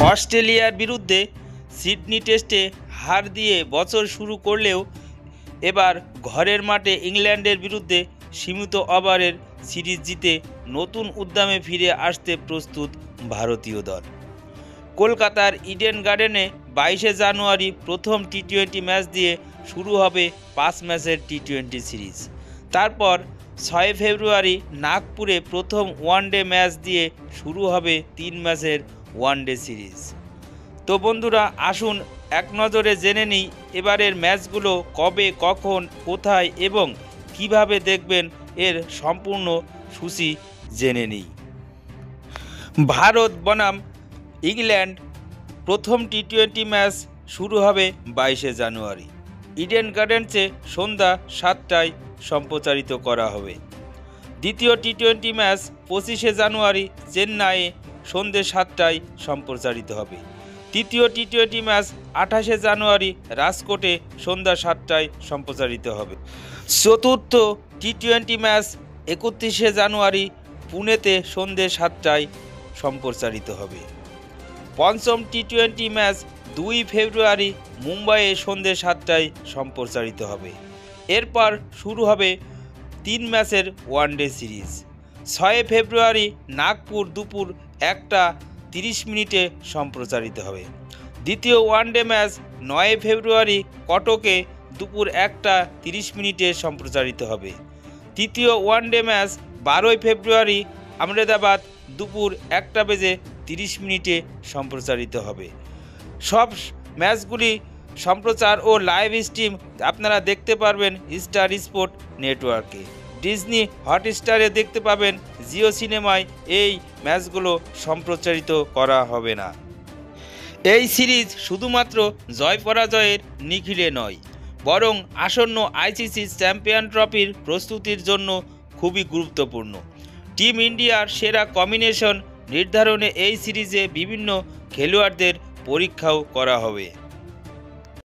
অস্ট্রেলিয়ার বিরুদ্ধে সিডনি টেস্টে হার দিয়ে বছর শুরু করলেও এবার ঘরের মাঠে ইংল্যান্ডের বিরুদ্ধে সীমিত ওভারের সিরিজ জিতে নতুন উদ্যমে ফিরে আসতে প্রস্তুত ভারতীয় দল। কলকাতার ইডেন গার্ডেনে 22শে জানুয়ারি প্রথম টি-20 ম্যাচ দিয়ে শুরু হবে 5 ম্যাচের টি-20 সিরিজ। তারপর 6 ফেব্রুয়ারি নাগপুরে প্রথম ওয়ানডে ম্যাচ দিয়ে শুরু হবে 3 ম্যাচের ওয়ানডে সিরিজ। তো বন্ধুরা, আসুন এক নজরে জেনে নিই এবারের ম্যাচগুলো কবে, কখন, কোথায় এবং কিভাবে দেখবেন এর সম্পূর্ণ সূচি জেনে নিই। ভারত বনাম ইংল্যান্ড প্রথম টি-20 ম্যাচ শুরু হবে 22শে জানুয়ারি। ইডেন গার্ডেন্সে সন্ধ্যা 7টায় সম্প্রচারিত করা হবে। দ্বিতীয় টি-20 ম্যাচ 25শে জানুয়ারি চেন্নাইয়ে সন্ধ্যে 7টায় সম্প্রচারিত হবে। তৃতীয় টি-20 ম্যাচ 28শে জানুয়ারি রাজকোটে সন্ধ্যা 7টায় সম্প্রচারিত হবে। চতুর্থ টি-20 ম্যাচ 31শে জানুয়ারি পুনেতে সন্ধ্যে 7টায় সম্প্রচারিত হবে। পঞ্চম টি-20 ম্যাচ 2 ফেব্রুয়ারি মুম্বাইয়ে সন্ধ্যে 7টায় সম্প্রচারিত হবে। এরপর শুরু হবে 3 ম্যাচের ওয়ানডে সিরিজ। 6 ফেব্রুয়ারি নাগপুর দুপুর 1:30 সম্প্রচারিত হবে। দ্বিতীয় ওয়ানডে ম্যাচ 9 ফেব্রুয়ারি কটকে দুপুর 1:30 সম্প্রচারিত হবে। তৃতীয় ওয়ানডে ম্যাচ 12 ফেব্রুয়ারি আহমেদাবাদ দুপুর 1:30 সম্প্রচারিত হবে। সব ম্যাচগুলি সম্প্রচার ও লাইভ স্ট্রিম আপনারা দেখতে পারবেন স্টার স্পোর্ট নেটওয়ার্কে। ডিজনি হটস্টারে দেখতে পাবেন, জিও সিনেমায় এই ম্যাচগুলো সম্প্রচারিত করা হবে না। এই সিরিজ শুধুমাত্র জয় পরাজয়ের নিখিলে নয়, বরং আসন্ন আইসিসি চ্যাম্পিয়ন ট্রফির প্রস্তুতির জন্য খুবই গুরুত্বপূর্ণ। টিম ইন্ডিয়ার সেরা কম্বিনেশন নির্ধারণে এই সিরিজে বিভিন্ন খেলোয়াড়দের পরীক্ষাও করা হবে।